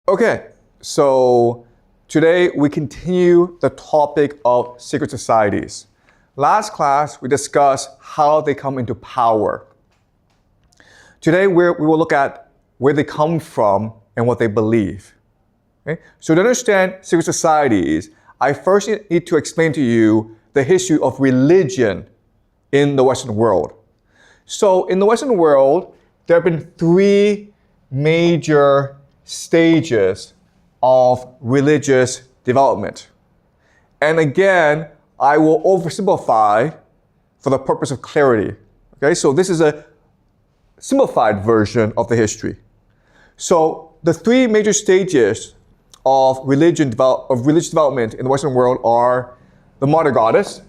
Okay, so today we continue the topic of secret societies. Last class, we discussed how they come into power. Today, we will look at where they come from and what they believe. Okay? So to understand secret societies, I first need to explain to you the history of religion in the Western world. So in the Western world, there have been three major stages of religious development. And again, I will oversimplify for the purpose of clarity. Okay, so this is a simplified version of the history. So the three major stages of religious development in the Western world are the mother goddess,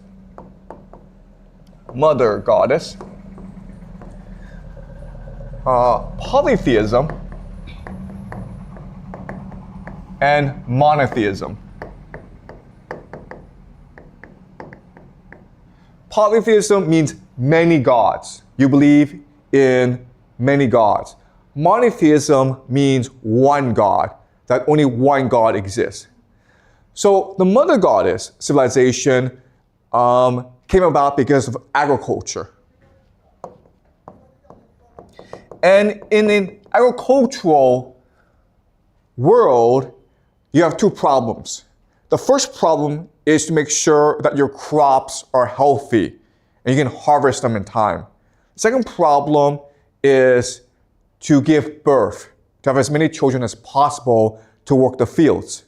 polytheism, and monotheism. Polytheism means many gods. You believe in many gods. Monotheism means one God, that only one God exists. So the mother goddess civilization came about because of agriculture. And in an agricultural world, you have two problems. The first problem is to make sure that your crops are healthy and you can harvest them in time. The second problem is to give birth, to have as many children as possible to work the fields.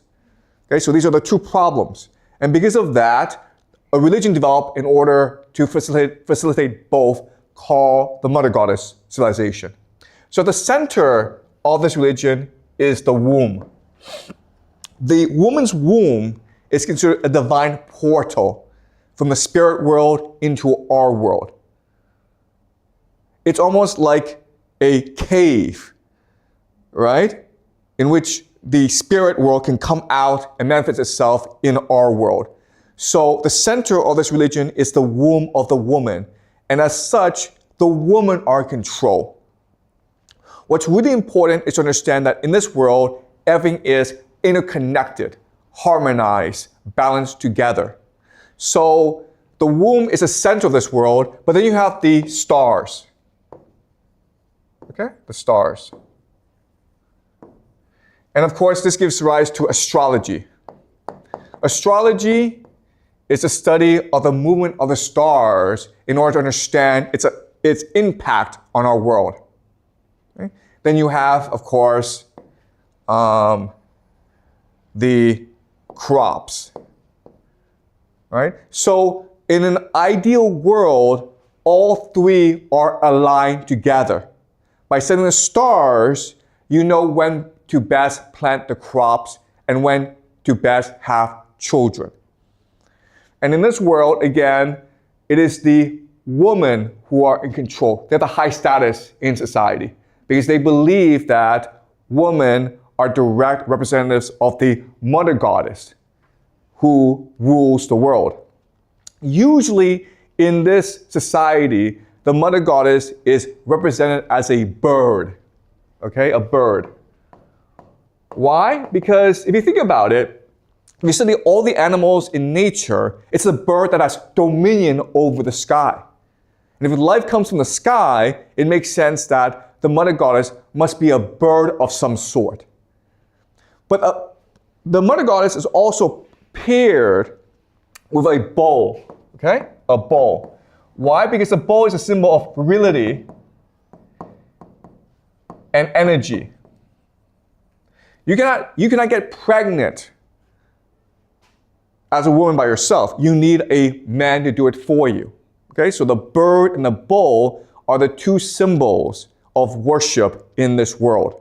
Okay, so these are the two problems. And because of that, a religion developed in order to facilitate both, called the mother goddess civilization. So at the center of this religion is the womb. The woman's womb is considered a divine portal from the spirit world into our world. It's almost like a cave, right? In which the spirit world can come out and manifest itself in our world. So the center of this religion is the womb of the woman. And as such, the women are in control. What's really important is to understand that in this world, everything is interconnected, harmonized, balanced together. So the womb is the center of this world, but then you have the stars. Okay, the stars. And of course, this gives rise to astrology. Astrology is the study of the movement of the stars in order to understand its impact on our world. Okay? Then you have, of course, the crops, right? So in an ideal world, all three are aligned together. By studying the stars, you know when to best plant the crops and when to best have children. And in this world, again, it is the women who are in control. They have the high status in society because they believe that women are direct representatives of the mother goddess who rules the world. Usually in this society, the mother goddess is represented as a bird, okay, a bird. Why? Because if you think about it, if you study all the animals in nature, it's a bird that has dominion over the sky. And if life comes from the sky, it makes sense that the mother goddess must be a bird of some sort. But the mother goddess is also paired with a bow, okay? A bow. Why? Because the bow is a symbol of virility and energy. You cannot get pregnant as a woman by yourself. You need a man to do it for you. Okay? So the bird and the bow are the two symbols of worship in this world.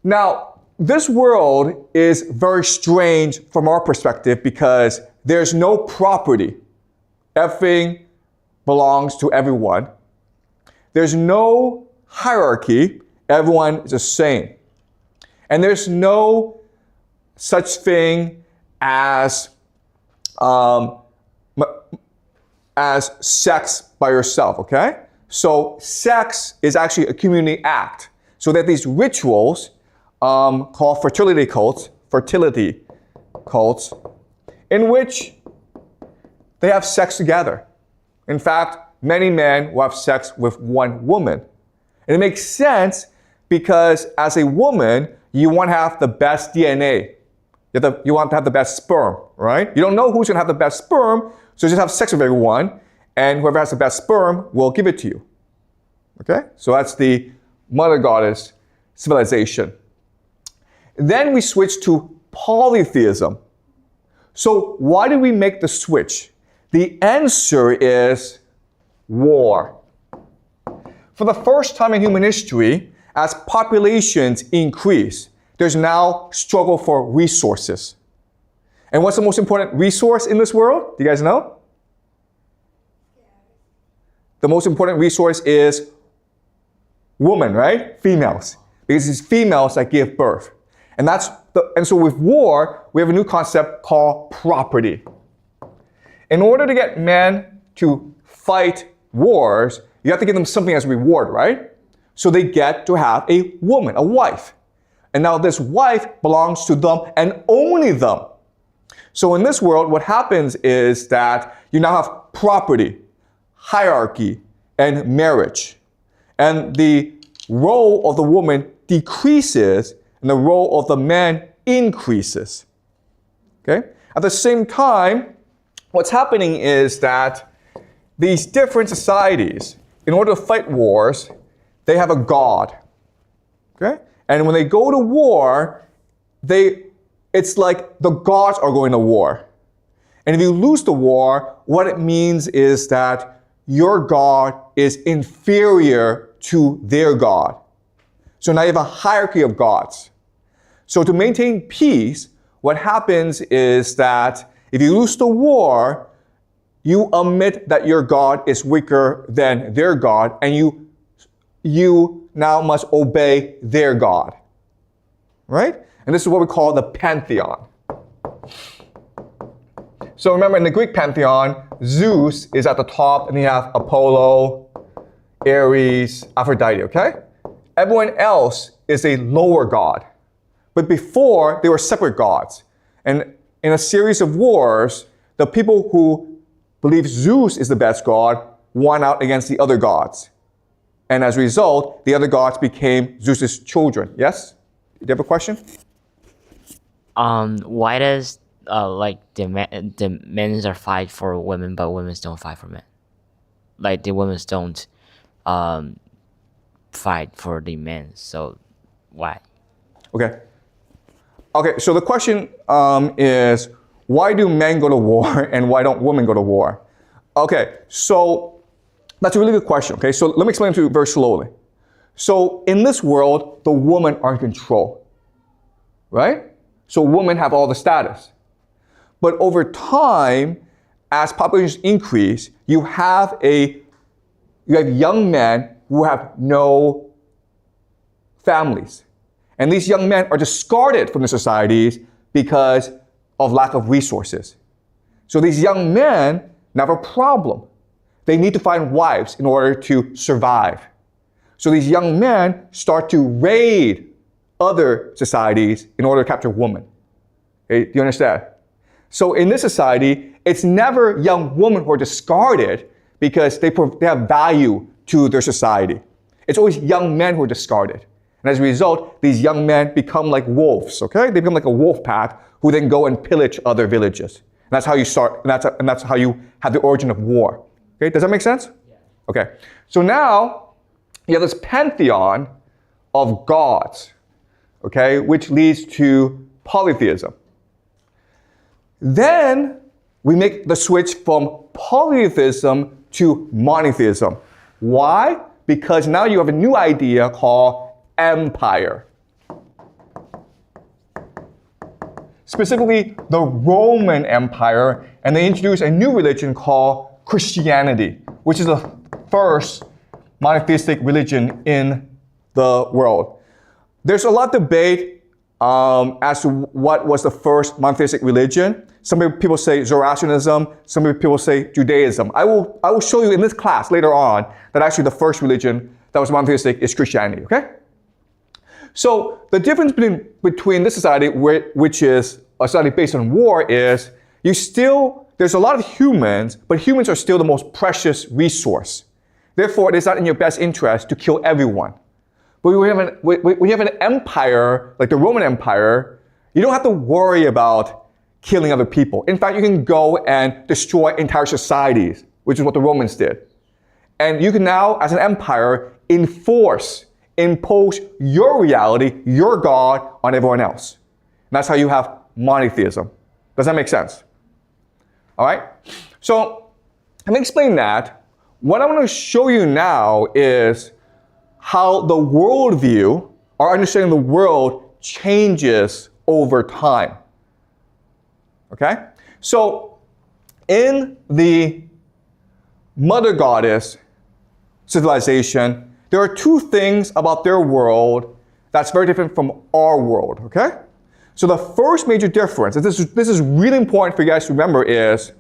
Now, this world is very strange from our perspective because there's no property. Everything belongs to everyone. There's no hierarchy. Everyone is the same. And there's no such thing as sex by yourself, okay? So sex is actually a community act. So that these rituals called fertility cults, in which they have sex together. In fact, many men will have sex with one woman. And it makes sense because as a woman, you want to have the best DNA. You want to have the best sperm, right? You don't know who's going to have the best sperm, so just have sex with everyone, and whoever has the best sperm will give it to you. Okay? So that's the mother goddess civilization. Then we switch to polytheism. So why did we make the switch? The answer is war. For the first time in human history, as populations increase, there's now struggle for resources. And what's the most important resource in this world? Do you guys know? The most important resource is women, right? Females. Because it's females that give birth. And so with war, we have a new concept called property. In order to get men to fight wars, you have to give them something as a reward, right? So they get to have a woman, a wife. And now this wife belongs to them and only them. So in this world, what happens is that you now have property, hierarchy, and marriage. And the role of the woman decreases and the role of the man increases. Okay? At the same time, what's happening is that these different societies, in order to fight wars, they have a god. Okay? And when they go to war, it's like the gods are going to war. And if you lose the war, what it means is that your god is inferior to their god. So now you have a hierarchy of gods. So to maintain peace, what happens is that if you lose the war, you admit that your god is weaker than their god, and you now must obey their god. Right? And this is what we call the pantheon. So remember, in the Greek pantheon, Zeus is at the top, and you have Apollo, Ares, Aphrodite, okay? Everyone else is a lower god. But before, they were separate gods. And in a series of wars, the people who believe Zeus is the best god won out against the other gods. And as a result, the other gods became Zeus's children. Yes? Do you have a question? Why does the men are fight for women, but women don't fight for men? Like the women don't fight for the men. So why? Okay, so the question is, why do men go to war and why don't women go to war? Okay, so that's a really good question, okay? So let me explain to you very slowly. So in this world, the women are in control, right? So women have all the status. But over time, as populations increase, you have young men who have no families. And these young men are discarded from the societies because of lack of resources. So these young men now have a problem. They need to find wives in order to survive. So these young men start to raid other societies in order to capture women. Okay, do you understand? So in this society, it's never young women who are discarded because they have value to their society. It's always young men who are discarded. And as a result, these young men become like wolves, okay? They become like a wolf pack who then go and pillage other villages. And that's how you start, and that's how you have the origin of war. Okay, does that make sense? Yeah. Okay, so now you have this pantheon of gods, okay, which leads to polytheism. Then we make the switch from polytheism to monotheism. Why? Because now you have a new idea called empire. Specifically, the Roman Empire, and they introduced a new religion called Christianity, which is the first monotheistic religion in the world. There's a lot of debate as to what was the first monotheistic religion. Some people say Zoroastrianism, some people say Judaism. I will show you in this class later on that actually the first religion that was monotheistic is Christianity, okay? So the difference between this society, which is a society based on war, is there's a lot of humans, but humans are still the most precious resource. Therefore, it is not in your best interest to kill everyone. But when you have an empire, like the Roman Empire, you don't have to worry about killing other people. In fact, you can go and destroy entire societies, which is what the Romans did. And you can now, as an empire, impose your reality, your God, on everyone else. And that's how you have monotheism. Does that make sense? All right? So, having explained that, what I want to show you now is how the worldview, our understanding of the world, changes over time. Okay? So, in the Mother Goddess civilization, there are two things about their world that's very different from our world, okay? So the first major difference, and this is really important for you guys to remember, is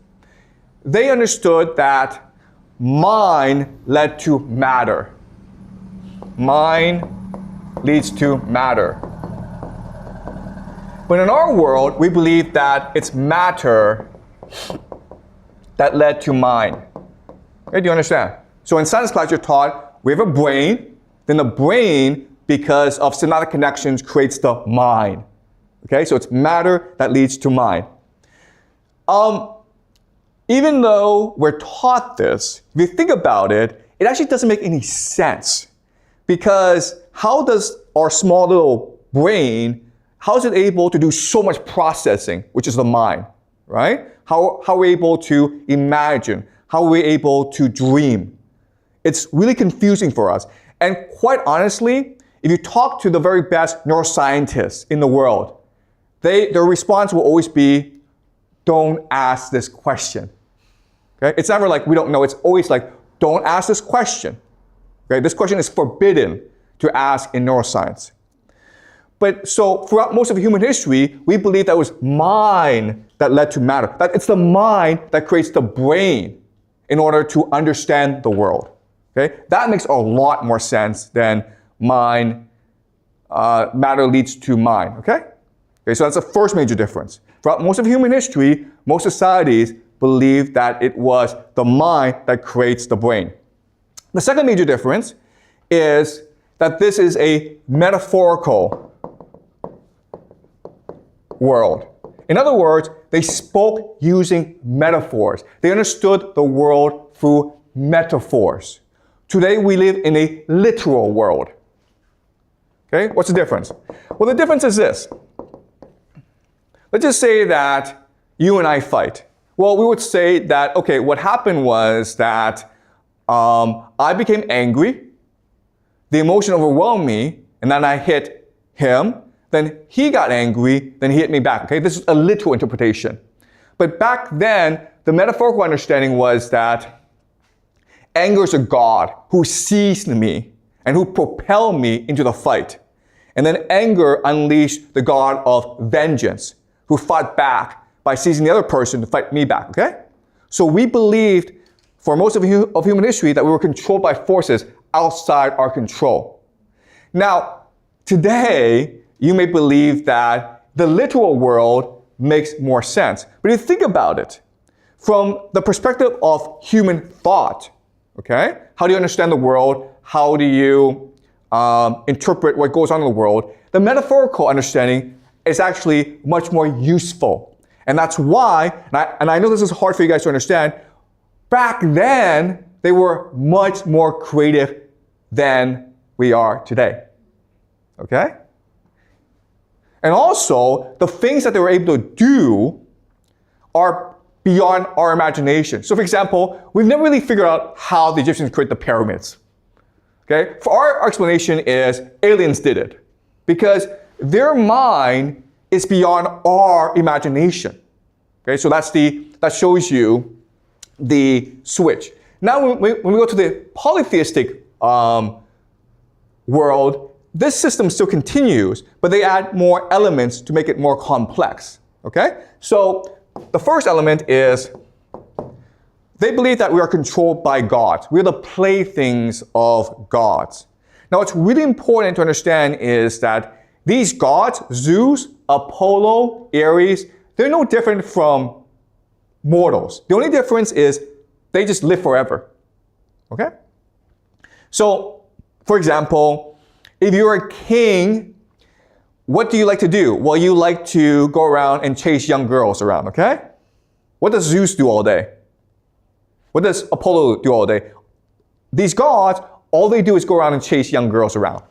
they understood that mind led to matter. Mind leads to matter. But in our world, we believe that it's matter that led to mind. Okay, do you understand? So in science class, you're taught we have a brain, then the brain, because of synaptic connections, creates the mind. Okay, so it's matter that leads to mind. Even though we're taught this, if you think about it, it actually doesn't make any sense. Because how does our small little brain, how is it able to do so much processing, which is the mind, right? How are we able to imagine? How are we able to dream? It's really confusing for us. And quite honestly, if you talk to the very best neuroscientists in the world, their response will always be, don't ask this question. Okay? It's never like we don't know. It's always like, don't ask this question. Okay? This question is forbidden to ask in neuroscience. But so throughout most of human history, we believe that it was mind that led to matter. That it's the mind that creates the brain in order to understand the world. Okay? That makes a lot more sense than matter leads to mind. Okay? Okay, so that's the first major difference. Throughout most of human history, most societies believe that it was the mind that creates the brain. The second major difference is that this is a metaphorical world. In other words, they spoke using metaphors. They understood the world through metaphors. Today we live in a literal world. Okay, what's the difference? Well, the difference is this. Let's just say that you and I fight. Well, we would say that, okay, what happened was that I became angry, the emotion overwhelmed me, and then I hit him, then he got angry, then he hit me back. Okay, this is a literal interpretation. But back then, the metaphorical understanding was that anger is a god who seized me and who propelled me into the fight. And then anger unleashed the god of vengeance, who fought back by seizing the other person to fight me back, okay? So we believed for most of human history that we were controlled by forces outside our control. Now, today, you may believe that the literal world makes more sense. But if you think about it, from the perspective of human thought, okay? How do you understand the world? How do you interpret what goes on in the world? The metaphorical understanding is actually much more useful. And that's why, and I know this is hard for you guys to understand, back then, they were much more creative than we are today. Okay? And also, the things that they were able to do are beyond our imagination. So for example, we've never really figured out how the Egyptians created the pyramids. Okay? For our explanation is aliens did it. Because their mind is beyond our imagination. Okay, so that shows you the switch. Now, when we go to the polytheistic world, this system still continues, but they add more elements to make it more complex. Okay, so the first element is they believe that we are controlled by gods. We're the playthings of gods. Now, what's really important to understand is that these gods, Zeus, Apollo, Ares, they're no different from mortals. The only difference is they just live forever. Okay? So, for example, if you're a king, what do you like to do? Well, you like to go around and chase young girls around, okay? What does Zeus do all day? What does Apollo do all day? These gods, all they do is go around and chase young girls around.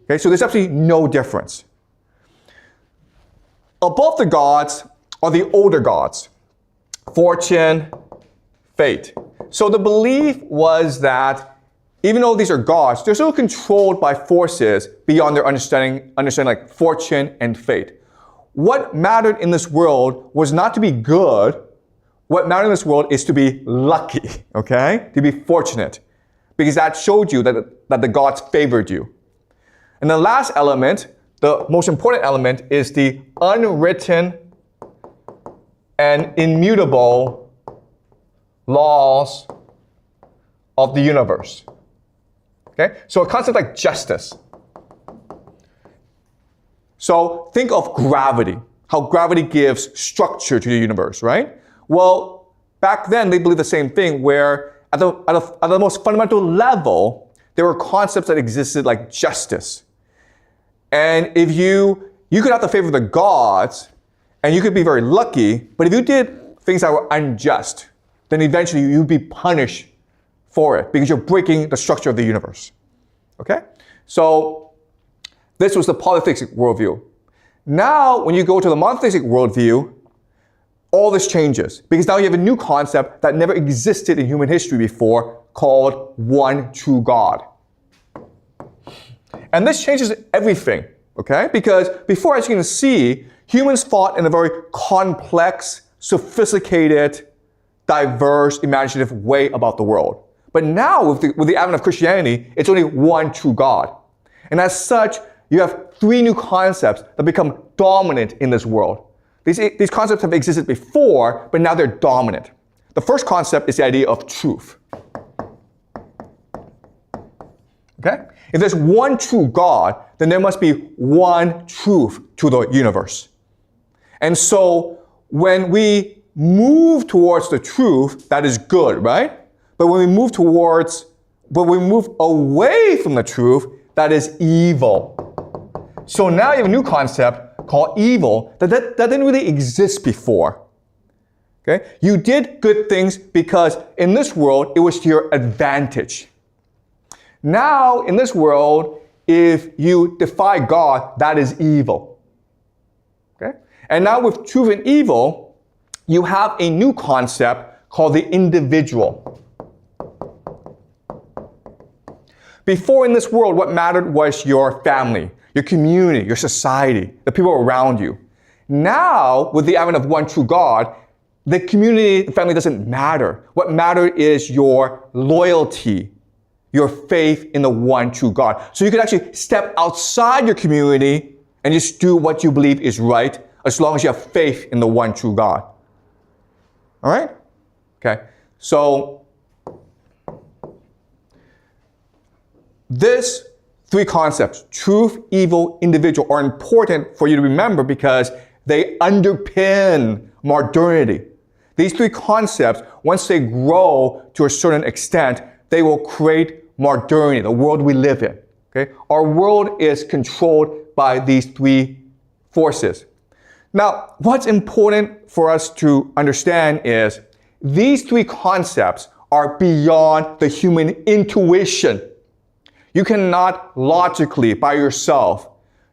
Okay, so there's absolutely no difference. Above the gods are the older gods, fortune, fate. So the belief was that even though these are gods, they're still controlled by forces beyond their understanding like fortune and fate. What mattered in this world was not to be good. What mattered in this world is to be lucky, okay? To be fortunate. Because that showed you that the gods favored you. And the last element, the most important element, is the unwritten and immutable laws of the universe. Okay? So a concept like justice. So think of gravity, how gravity gives structure to the universe, right? Well, back then they believed the same thing, where at the most fundamental level, there were concepts that existed like justice. And if you could have the favor of the gods, and you could be very lucky, but if you did things that were unjust, then eventually you'd be punished for it because you're breaking the structure of the universe. Okay? So this was the polytheistic worldview. Now, when you go to the monotheistic worldview, all this changes because now you have a new concept that never existed in human history before called one true God. And this changes everything, okay? Because before, as you can see, humans thought in a very complex, sophisticated, diverse, imaginative way about the world. But now, with the advent of Christianity, it's only one true God. And as such, you have three new concepts that become dominant in this world. These concepts have existed before, but now they're dominant. The first concept is the idea of truth. Okay? If there's one true God, then there must be one truth to the universe. And so when we move towards the truth, that is good, right? But when we move away from the truth, that is evil. So now you have a new concept called evil that didn't really exist before. Okay? You did good things because in this world, it was to your advantage. Now, in this world, if you defy God, that is evil. Okay? And now with truth and evil, you have a new concept called the individual. Before in this world, what mattered was your family, your community, your society, the people around you. Now, with the advent of one true God, the community, the family doesn't matter. What matters is your loyalty, your faith in the one true God. So you can actually step outside your community and just do what you believe is right, as long as you have faith in the one true God. All right? Okay. So these three concepts, truth, evil, individual, are important for you to remember because they underpin modernity. These three concepts, once they grow to a certain extent, they will create modernity, the world we live in. Okay? Our world is controlled by these three forces. Now, what's important for us to understand is these three concepts are beyond the human intuition. You cannot logically, by yourself,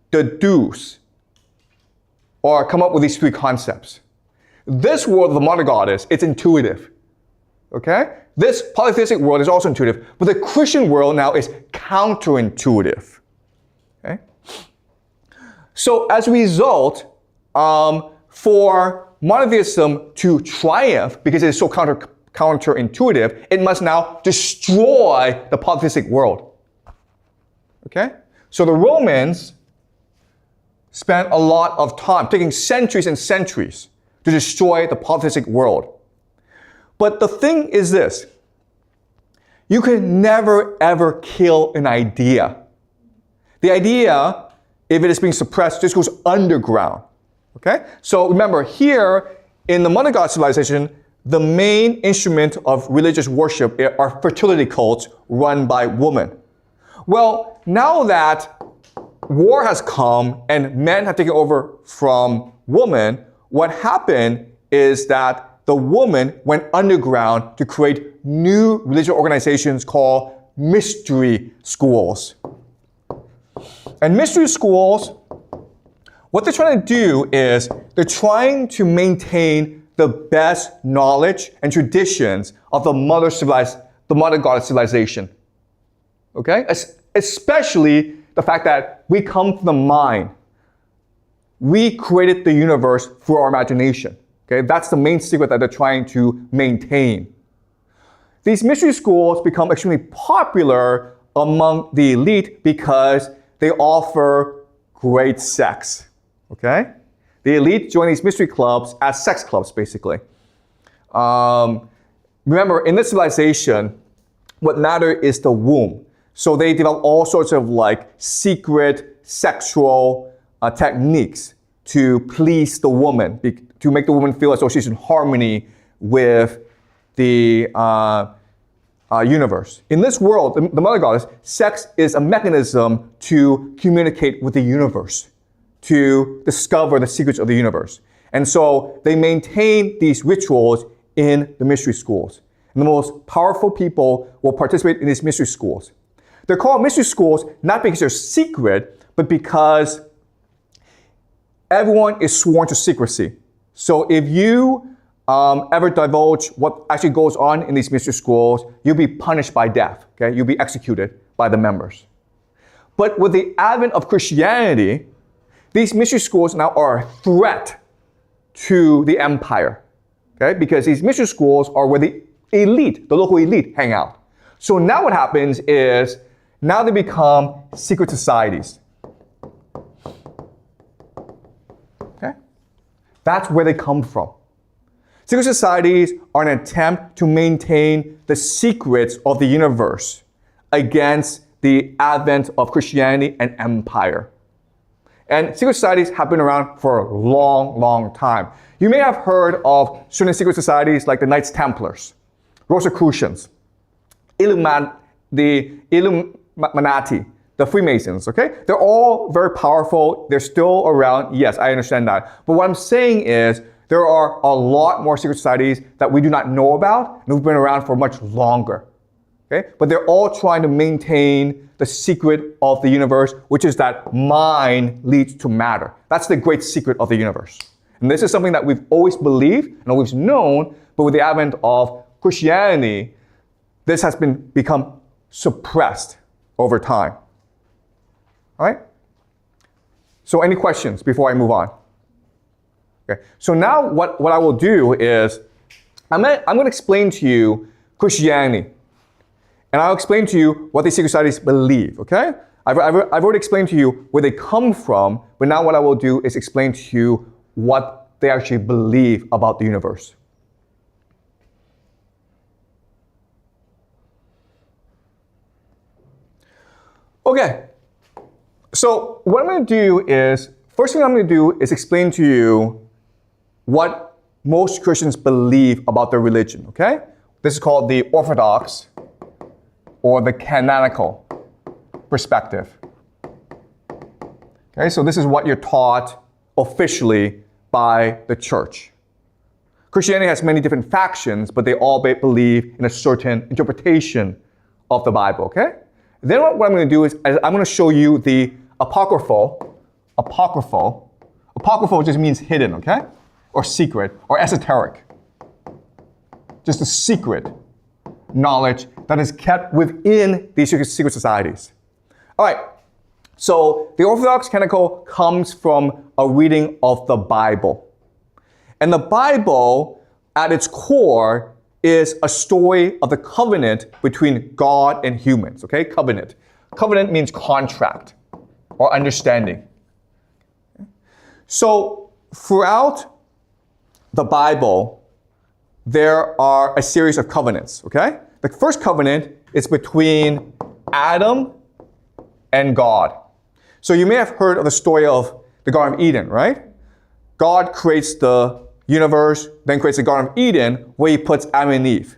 deduce or come up with these three concepts. This world of the monogoddess, it's intuitive. Okay? This polytheistic world is also intuitive, but the Christian world now is counterintuitive. Okay? So as a result, for monotheism to triumph, because it is so counterintuitive, it must now destroy the polytheistic world. Okay? So the Romans spent a lot of time, taking centuries and centuries, to destroy the polytheistic world. But the thing is this, you can never ever kill an idea. The idea, if it is being suppressed, just goes underground. Okay? So remember, here in the Mother God civilization, the main instrument of religious worship are fertility cults run by women. Well, now that war has come and men have taken over from women, what happened is that the woman went underground to create new religious organizations called mystery schools. And mystery schools, what they're trying to do is they're trying to maintain the best knowledge and traditions of the mother goddess civilization. Okay? Especially the fact that we come from the mind. We created the universe through our imagination. Okay? That's the main secret that they're trying to maintain. These mystery schools become extremely popular among the elite because they offer great sex. Okay? The elite join these mystery clubs as sex clubs, basically. Remember, in this civilization, what matters is the womb. So they develop all sorts of like secret sexual techniques to please the woman, to make the woman feel as though she's in harmony with the universe. In this world, the Mother Goddess, sex is a mechanism to communicate with the universe, to discover the secrets of the universe. And so they maintain these rituals in the mystery schools. And the most powerful people will participate in these mystery schools. They're called mystery schools not because they're secret, but because everyone is sworn to secrecy. So if you ever divulge what actually goes on in these mystery schools, you'll be punished by death. Okay? You'll be executed by the members. But with the advent of Christianity, these mystery schools now are a threat to the empire. Okay? Because these mystery schools are where the elite, the local elite, hang out. So now what happens is, now they become secret societies. Okay? That's where they come from. Secret societies are an attempt to maintain the secrets of the universe against the advent of Christianity and empire. And secret societies have been around for a long, long time. You may have heard of certain secret societies like the Knights Templars, Rosicrucians, the Illuminati, the Freemasons, okay? They're all very powerful. They're still around. Yes, I understand that. But what I'm saying is there are a lot more secret societies that we do not know about and who've been around for much longer, okay? But they're all trying to maintain the secret of the universe, which is that mind leads to matter. That's the great secret of the universe. And this is something that we've always believed and always known, but with the advent of Christianity, this has become suppressed over time. All right? So any questions before I move on? Okay. So now what I will do is I'm going to explain to you Christianity. And I'll explain to you what these secret societies believe, okay? I've already explained to you where they come from, but now what I will do is explain to you what they actually believe about the universe. Okay, so what I'm going to do is, first thing I'm going to do is explain to you what most Christians believe about their religion, okay? This is called the Orthodox or the canonical perspective. Okay, so this is what you're taught officially by the church. Christianity has many different factions, but they all believe in a certain interpretation of the Bible, okay? Then what I'm going to do is I'm going to show you the apocryphal. Apocryphal just means hidden, okay? Or secret, or esoteric. Just a secret knowledge that is kept within these secret societies. All right, so the Orthodox canonical comes from a reading of the Bible. And the Bible, at its core, is a story of the covenant between God and humans, okay? Covenant. Covenant means contract or understanding. So throughout the Bible, there are a series of covenants, okay? The first covenant is between Adam and God, So you may have heard of the story of the Garden of Eden, right? God creates the universe, then creates the Garden of Eden where he puts Adam and Eve.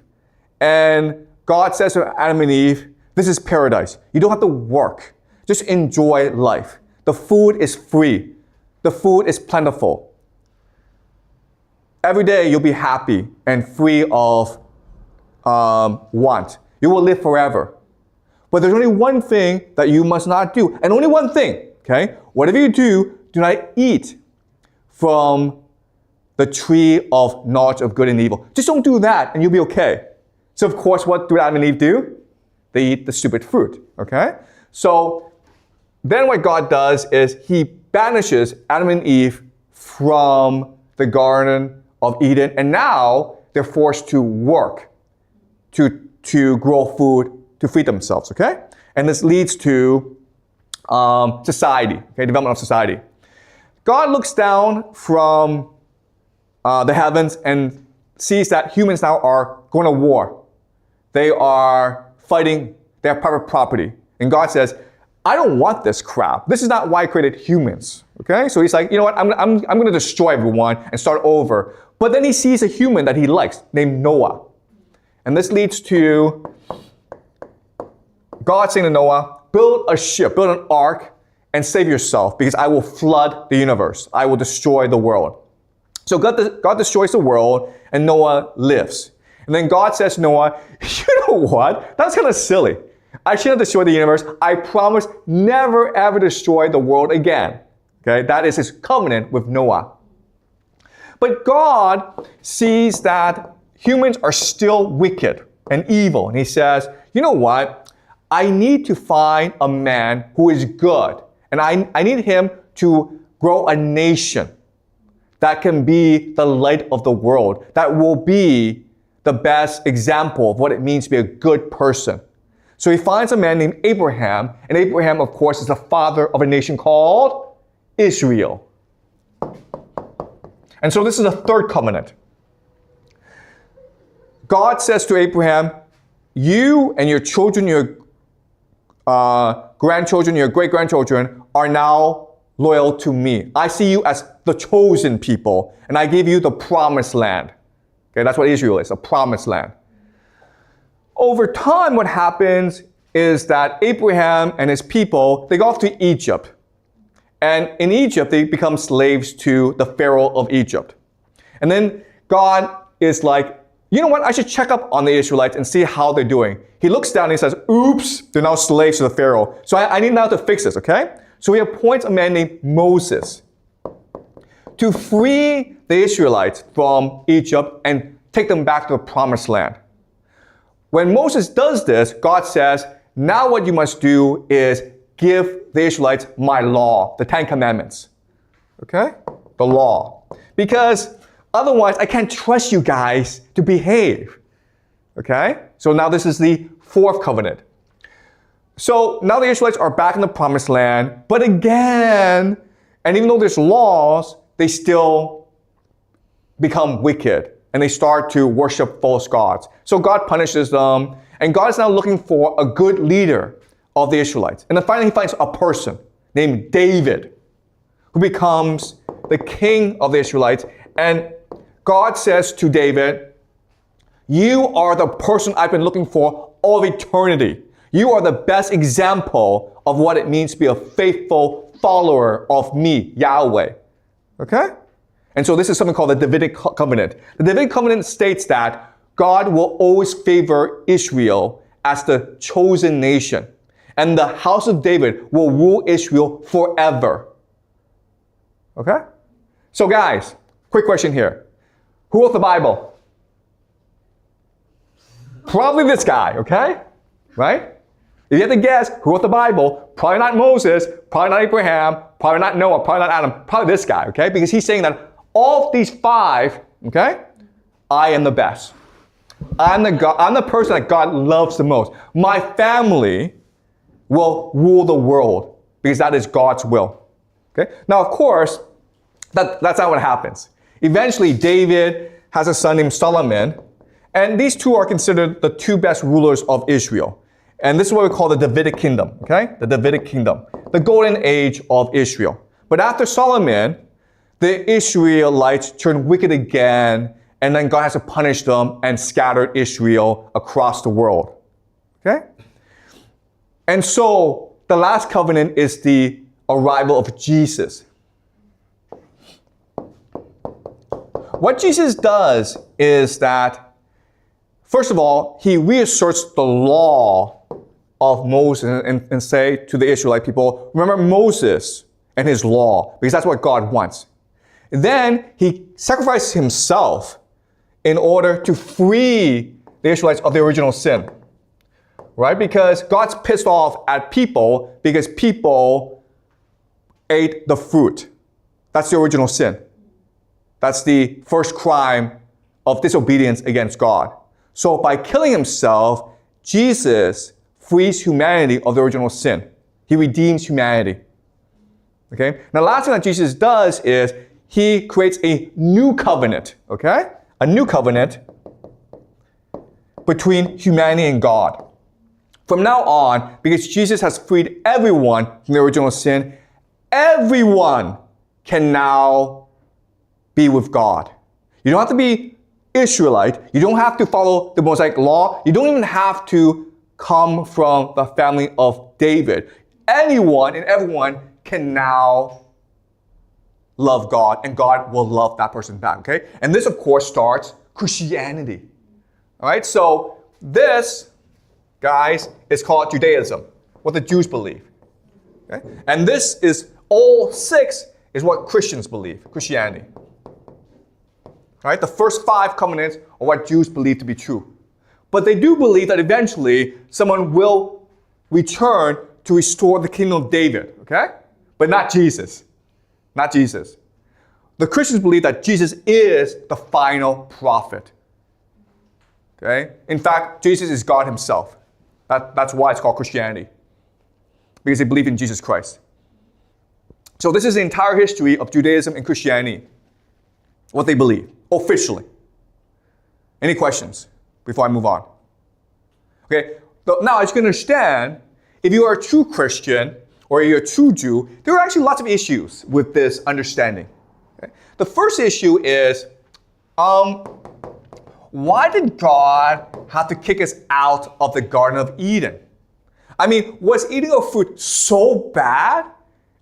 And God says to Adam and Eve, this is paradise. You don't have to work. Just enjoy life. The food is free. The food is plentiful. Every day you'll be happy and free of want. You will live forever. But there's only one thing that you must not do. And only one thing, okay? Whatever you do not eat from the tree of knowledge of good and evil. Just don't do that and you'll be okay. So of course, what do Adam and Eve do? They eat the stupid fruit, okay? So then what God does is he banishes Adam and Eve from the Garden of Eden, and now they're forced to work to grow food to feed themselves, okay? And this leads to society, okay, development of society. God looks down from the heavens and sees that humans now are going to war. They are fighting, they have private property. And God says, I don't want this crap. This is not why I created humans, okay? So he's like, you know what, I'm going to destroy everyone and start over. But then he sees a human that he likes named Noah. And this leads to God saying to Noah, build a ship, build an ark, and save yourself because I will flood the universe. I will destroy the world. So God destroys the world and Noah lives. And then God says to Noah, you know what? That's kind of silly. I shouldn't destroy the universe. I promise never ever destroy the world again. Okay, that is his covenant with Noah. But God sees that humans are still wicked and evil. And he says, you know what? I need to find a man who is good. And I need him to grow a nation that can be the light of the world, that will be the best example of what it means to be a good person. So he finds a man named Abraham, and Abraham, of course, is the father of a nation called Israel. And so this is a third covenant. God says to Abraham, you and your children, your grandchildren, your great-grandchildren are now loyal to me. I see you as the chosen people, and I give you the promised land. Okay, that's what Israel is, a promised land. Over time, what happens is that Abraham and his people, they go off to Egypt. And in Egypt, they become slaves to the Pharaoh of Egypt. And then God is like, you know what? I should check up on the Israelites and see how they're doing. He looks down and he says, oops, they're now slaves to the Pharaoh. So I need now to fix this, okay? So he appoints a man named Moses to free the Israelites from Egypt and take them back to the promised land. When Moses does this, God says, now what you must do is give the Israelites my law, the 10 Commandments. Okay? The law. Because otherwise, I can't trust you guys to behave. Okay? So now this is the fourth covenant. So now the Israelites are back in the promised land, but again, and even though there's laws, they still become wicked and they start to worship false gods. So God punishes them, and God is now looking for a good leader of the Israelites. And then finally he finds a person named David who becomes the king of the Israelites. And God says to David, you are the person I've been looking for all of eternity. You are the best example of what it means to be a faithful follower of me, Yahweh. Okay? And so this is something called the Davidic covenant. The Davidic covenant states that God will always favor Israel as the chosen nation. And the house of David will rule Israel forever. Okay? So guys, quick question here. Who wrote the Bible? Probably this guy, okay? Right? If you have to guess who wrote the Bible, probably not Moses, probably not Abraham, probably not Noah, probably not Adam, probably this guy, okay? Because he's saying that all of these five, okay, I am the best. I'm the person that God loves the most. My family will rule the world because that is God's will. Okay? Now, of course, that's not what happens. Eventually, David has a son named Solomon, and these two are considered the two best rulers of Israel. And this is what we call the Davidic kingdom, okay? The Davidic kingdom, the golden age of Israel. But after Solomon, the Israelites turned wicked again, and then God has to punish them and scattered Israel across the world, okay? And so the last covenant is the arrival of Jesus. What Jesus does is that, first of all, he reasserts the law of Moses and say to the Israelite people, remember Moses and his law, because that's what God wants. Then he sacrificed himself in order to free the Israelites of the original sin. Right? Because God's pissed off at people because people ate the fruit. That's the original sin. That's the first crime of disobedience against God. So by killing himself, Jesus frees humanity of the original sin. He redeems humanity. Okay? Now, the last thing that Jesus does is he creates a new covenant. Okay? A new covenant between humanity and God. From now on, because Jesus has freed everyone from the original sin, everyone can now be with God. You don't have to be Israelite. You don't have to follow the Mosaic law. You don't even have to come from the family of David. Anyone and everyone can now love God, and God will love that person back, okay? And this, of course, starts Christianity. All right, so this, guys, is called Judaism, what the Jews believe. Okay? And this is, all 6 is what Christians believe, Christianity. Right? The first 5 covenants are what Jews believe to be true. But they do believe that eventually someone will return to restore the kingdom of David, okay? But not Jesus. Not Jesus. The Christians believe that Jesus is the final prophet. Okay? In fact, Jesus is God himself. That's why it's called Christianity. Because they believe in Jesus Christ. So this is the entire history of Judaism and Christianity. What they believe, officially. Any questions before I move on? Okay, so now as you can understand, if you are a true Christian or you're a true Jew, there are actually lots of issues with this understanding. Okay? The first issue is, why did God have to kick us out of the Garden of Eden? I mean, was eating of fruit so bad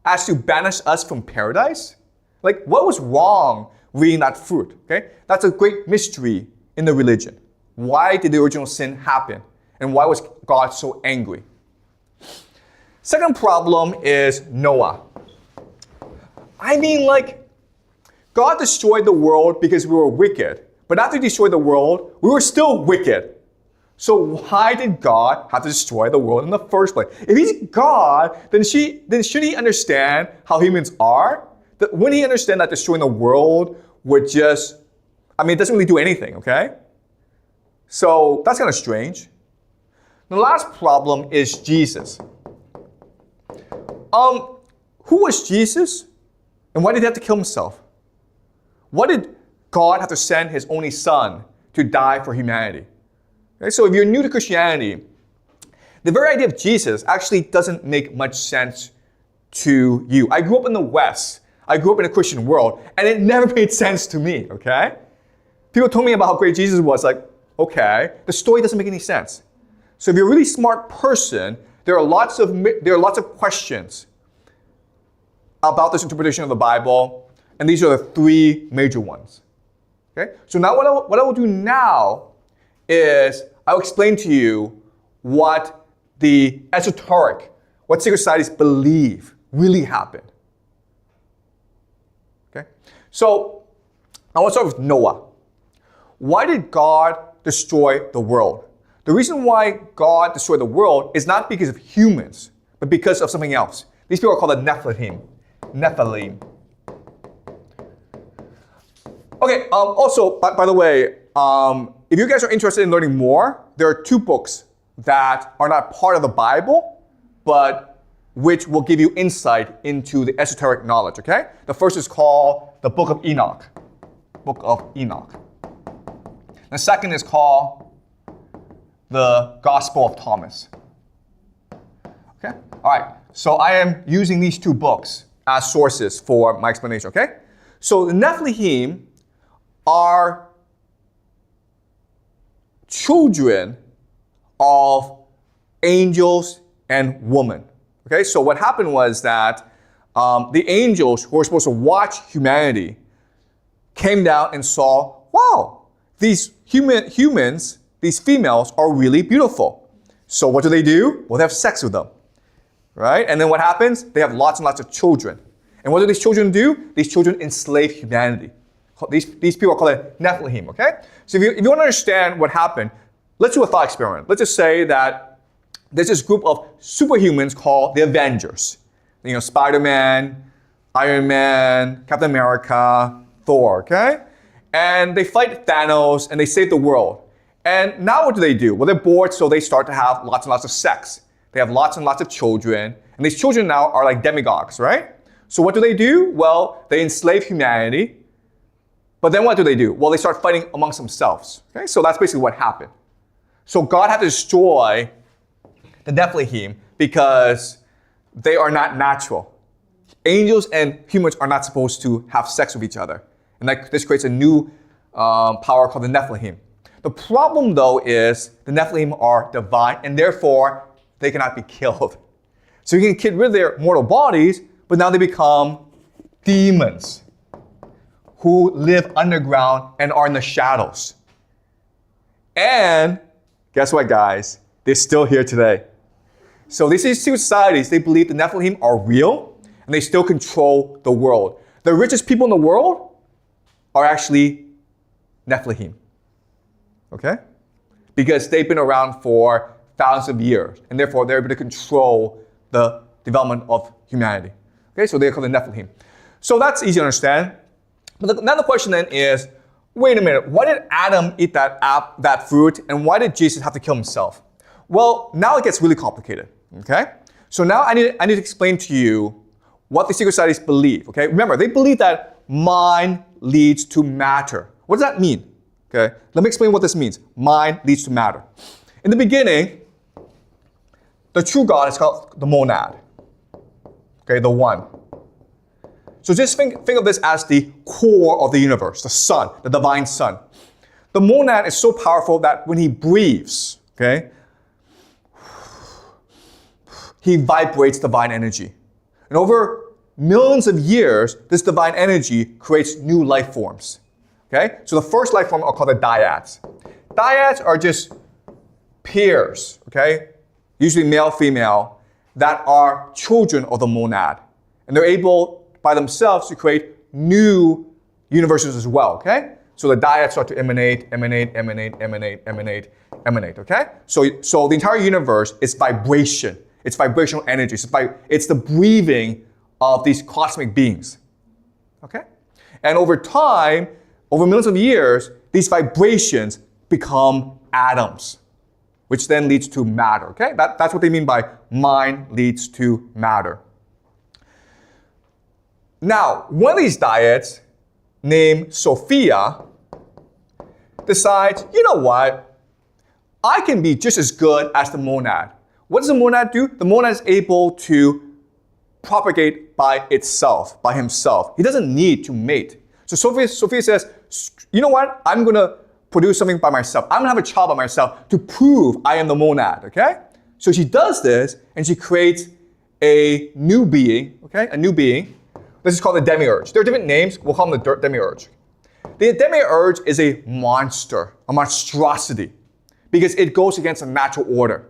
as to banish us from paradise? Like, what was wrong with eating that fruit? Okay, that's a great mystery in the religion. Why did the original sin happen? And why was God so angry? Second problem is Noah. I mean, like, God destroyed the world because we were wicked. But after he destroyed the world, we were still wicked. So why did God have to destroy the world in the first place? If he's God, then should he understand how humans are? Wouldn't he understand that destroying the world would just, it doesn't really do anything, okay? So that's kind of strange. The last problem is Jesus. Who was Jesus? And why did he have to kill himself? Why did God have to send his only son to die for humanity? Okay, so if you're new to Christianity, the very idea of Jesus actually doesn't make much sense to you. I grew up in the West. I grew up in a Christian world, and it never made sense to me, okay? People told me about how great Jesus was, like, okay, the story doesn't make any sense. So if you're a really smart person, there are lots of questions about this interpretation of the Bible, and these are the 3 major ones. Okay? So now what I will do now is I'll explain to you what the esoteric, what secret societies believe really happened. Okay? So I want to start with Noah. Why did God destroy the world? The reason why God destroyed the world is not because of humans, but because of something else. These people are called the Nephilim. Okay, also, by the way, if you guys are interested in learning more, there are 2 books that are not part of the Bible, but which will give you insight into the esoteric knowledge, okay? The first is called the Book of Enoch. Book of Enoch. The second is called the Gospel of Thomas. Okay? All right. So I am using these two books as sources for my explanation, okay? So the Nephilim are children of angels and women. Okay, so what happened was that the angels who were supposed to watch humanity came down and saw, wow, these humans, these females are really beautiful. So what do? Well, they have sex with them, right? And then what happens? They have lots and lots of children. And what do these children do? These children enslave humanity. These people are called Nephilim, okay? So if you want to understand what happened, let's do a thought experiment. Let's just say that there's this group of superhumans called the Avengers. You know, Spider-Man, Iron Man, Captain America, Thor, okay? And they fight Thanos and they save the world. And now what do? Well, they're bored, so they start to have lots and lots of sex. They have lots and lots of children. And these children now are like demigods, right? So what do? Well, they enslave humanity. But then what do? Well, they start fighting amongst themselves. Okay? So that's basically what happened. So God had to destroy the Nephilim because they are not natural. Angels and humans are not supposed to have sex with each other. And this creates a new power called the Nephilim. The problem, though, is the Nephilim are divine, and therefore they cannot be killed. So you can get rid of their mortal bodies, but now they become demons who live underground and are in the shadows. And guess what, guys? They're still here today. So these secret societies, they believe the Nephilim are real, and they still control the world. The richest people in the world are actually Nephilim. Okay? Because they've been around for thousands of years, and therefore they're able to control the development of humanity. Okay, so they're called the Nephilim. So that's easy to understand. But now the question then is, wait a minute, why did Adam eat that fruit, and why did Jesus have to kill himself? Well, now it gets really complicated. Okay? So now I need to explain to you what the secret societies believe. Okay? Remember, they believe that mind leads to matter. What does that mean? Okay? Let me explain what this means. Mind leads to matter. In the beginning, the true God is called the monad. Okay, the one. So just think of this as the core of the universe, the sun, the divine sun. The monad is so powerful that when he breathes, okay, he vibrates divine energy. And over millions of years, this divine energy creates new life forms. Okay? So the first life form are called the dyads. Dyads are just pairs, okay? Usually male, female, that are children of the monad. And they're able by themselves to create new universes as well, okay? So the dyads start to emanate, okay? So the entire universe is vibration. It's vibrational energy. It's the breathing of these cosmic beings, okay? And over time, over millions of years, these vibrations become atoms, which then leads to matter, okay? That's what they mean by mind leads to matter. Now, one of these dyads, named Sophia, decides, you know what? I can be just as good as the monad. What does the monad do? The monad is able to propagate by itself, by himself. He doesn't need to mate. So Sophia says, you know what? I'm going to produce something by myself. I'm going to have a child by myself to prove I am the monad, okay? So she does this, and she creates a new being, okay? A new being. This is called the demiurge. There are different names. We'll call them the demiurge. The demiurge is a monster, a monstrosity, because it goes against the natural order.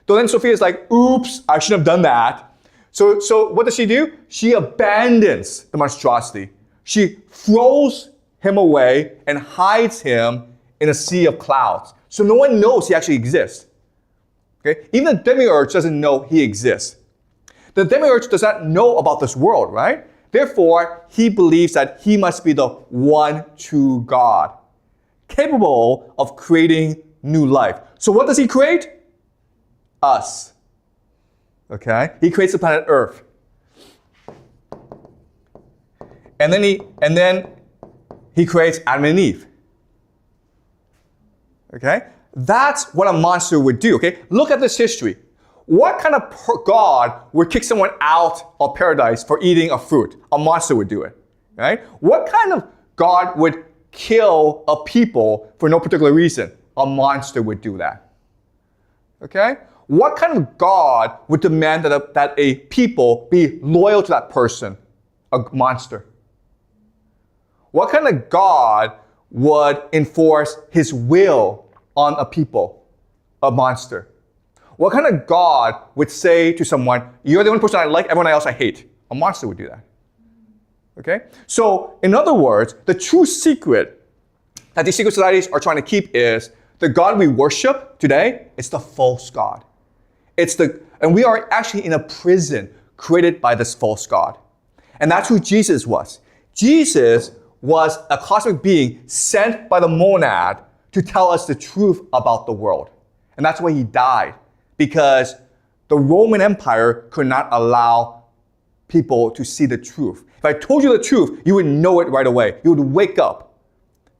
So then Sophia is like, oops, I shouldn't have done that. So what does she do? She abandons the monstrosity. She throws him away and hides him in a sea of clouds. So no one knows he actually exists. Okay? Even the demiurge doesn't know he exists. The demiurge does not know about this world, right? Therefore, he believes that he must be the one true God, capable of creating new life. So what does he create? Us. Okay? He creates the planet Earth. And then he creates Adam and Eve. Okay? That's what a monster would do, okay? Look at this history. What kind of God would kick someone out of paradise for eating a fruit? A monster would do it, right? What kind of God would kill a people for no particular reason? A monster would do that. Okay? What kind of God would demand that a people be loyal to that person? A monster. What kind of God would enforce his will on a people? A monster. What kind of God would say to someone, you're the only person I like, everyone else I hate? A monster would do that. Okay? So, in other words, the true secret that these secret societies are trying to keep is the God we worship today is the false God. And we are actually in a prison created by this false God. And that's who Jesus was. Jesus was a cosmic being sent by the monad to tell us the truth about the world. And that's why he died, because the Roman Empire could not allow people to see the truth. If I told you the truth, you would know it right away. You would wake up.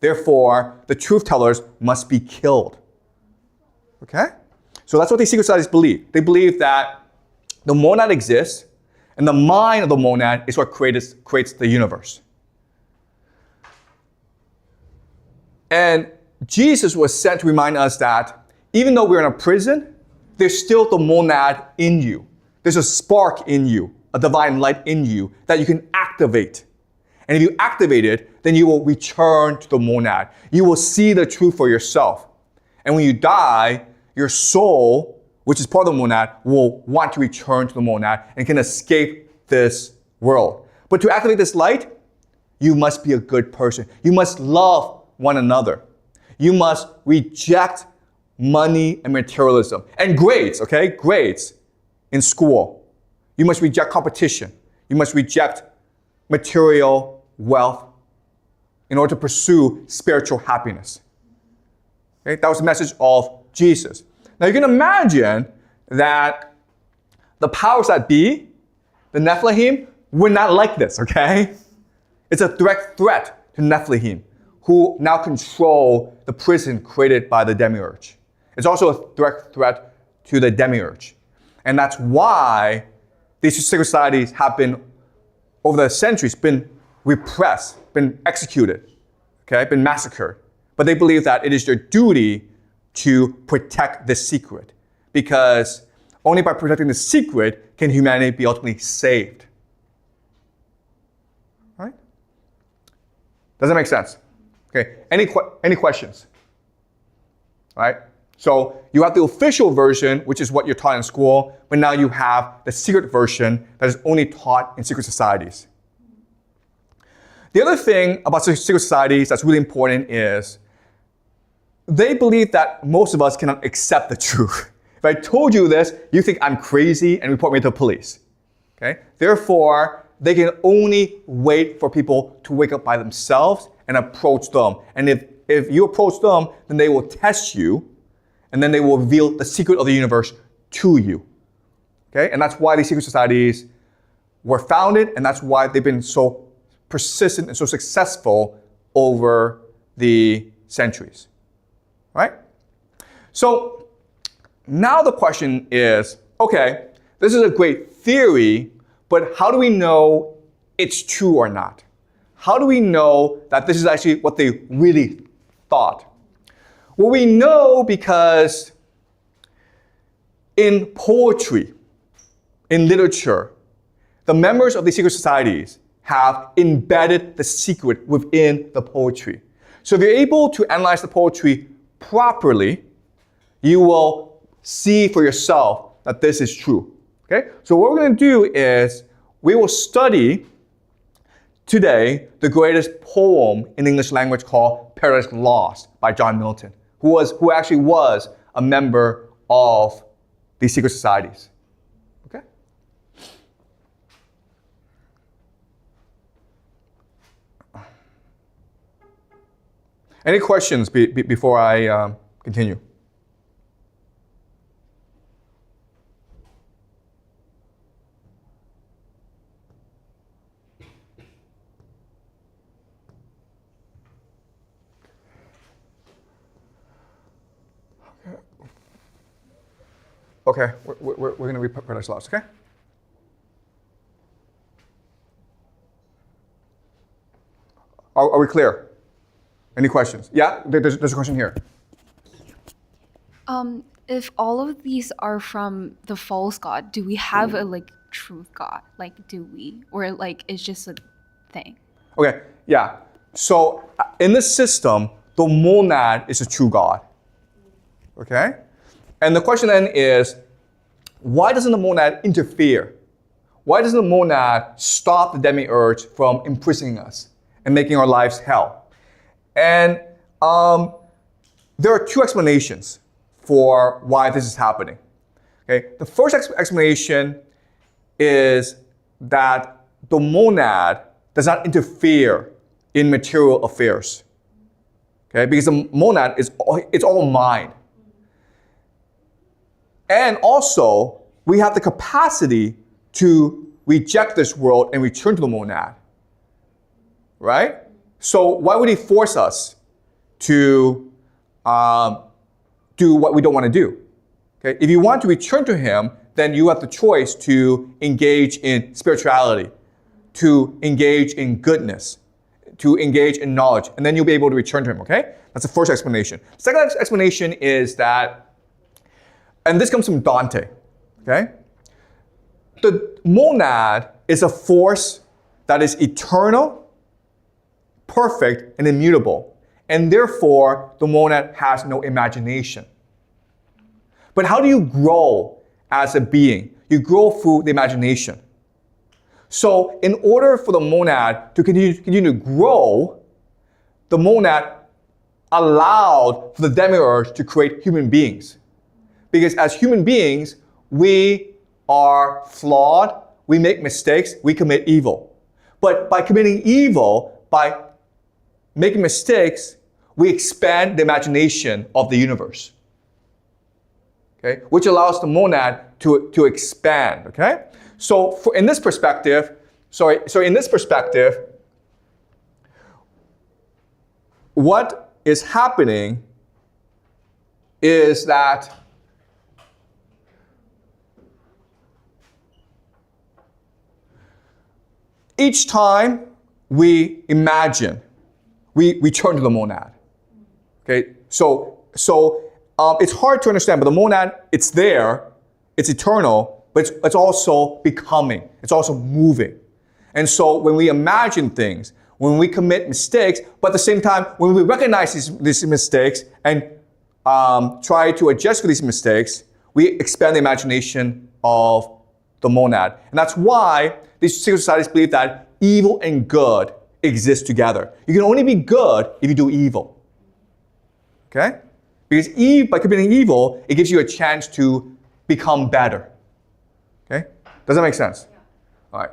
Therefore, the truth tellers must be killed. Okay? So that's what these secret societies believe. They believe that the monad exists, and the mind of the monad is what creates the universe. And Jesus was sent to remind us that even though we're in a prison, there's still the monad in you. There's a spark in you, a divine light in you that you can activate. And if you activate it, then you will return to the monad. You will see the truth for yourself. And when you die, your soul, which is part of the monad, will want to return to the monad and can escape this world. But to activate this light, you must be a good person. You must love one another. You must reject money and materialism. And grades, okay? Grades in school. You must reject competition. You must reject material wealth in order to pursue spiritual happiness. Okay? That was the message of Jesus. Now you can imagine that the powers that be, the Nephilim, were not like this, okay? It's a direct threat to Nephilim, who now control the prison created by the demiurge. It's also a direct threat to the demiurge. And that's why these secret societies have been, over the centuries, been repressed, been executed, okay, been massacred. But they believe that it is their duty to protect this secret, because only by protecting the secret can humanity be ultimately saved. All right? Does that make sense? Okay, any questions? All right? So you have the official version, which is what you're taught in school, but now you have the secret version that is only taught in secret societies. The other thing about secret societies that's really important is they believe that most of us cannot accept the truth. If I told you this, you think I'm crazy and report me to the police. Okay? Therefore, they can only wait for people to wake up by themselves and approach them. And if you approach them, then they will test you, and then they will reveal the secret of the universe to you. Okay? And that's why these secret societies were founded, and that's why they've been so persistent and so successful over the centuries. Right? So now the question is, okay, this is a great theory, but how do we know it's true or not? How do we know that this is actually what they really thought? Well, we know because in poetry, in literature, the members of the secret societies have embedded the secret within the poetry. So if you're able to analyze the poetry properly, you will see for yourself that this is true. Okay? So what we're going to do is we will study today the greatest poem in the English language called Paradise Lost by John Milton, who actually was a member of these secret societies. Okay? Any questions before I continue? Okay, we're going to read Paradise Lost, okay? Are we clear? Any questions? Yeah, there's a question here. If all of these are from the false god, do we have a like truth god? Like, do we, or like it's just a thing? Okay, yeah. So in this system, the monad is a true God. Okay? And the question then is, why doesn't the monad interfere? Why doesn't the monad stop the demiurge from imprisoning us and making our lives hell? And there are two explanations for why this is happening. Okay? The first explanation is that the monad does not interfere in material affairs. Okay? Because the monad it's all mind. And also, we have the capacity to reject this world and return to the monad. Right? So why would he force us to do what we don't want to do? Okay? If you want to return to him, then you have the choice to engage in spirituality, to engage in goodness, to engage in knowledge, and then you'll be able to return to him, okay? That's the first explanation. Second explanation is that, and this comes from Dante, okay? The monad is a force that is eternal, perfect, and immutable, and therefore the monad has no imagination. But how do you grow as a being? You grow through the imagination. So in order for the monad to continue to grow, the monad allowed for the demiurge to create human beings. Because as human beings, we are flawed, we make mistakes, we commit evil. But by committing evil, by making mistakes, we expand the imagination of the universe. Okay? Which allows the monad to expand, okay? So in this perspective, what is happening is that each time we imagine, we return to the monad. Okay, so it's hard to understand, but the monad, it's there, it's eternal, but it's also becoming, it's also moving. And so when we imagine things, when we commit mistakes, but at the same time, when we recognize these mistakes and try to adjust for these mistakes, we expand the imagination of the monad. And that's why these secret societies believe that evil and good exist together. You can only be good if you do evil. Okay? Because by committing evil, it gives you a chance to become better. Okay? Does that make sense? Yeah. All right.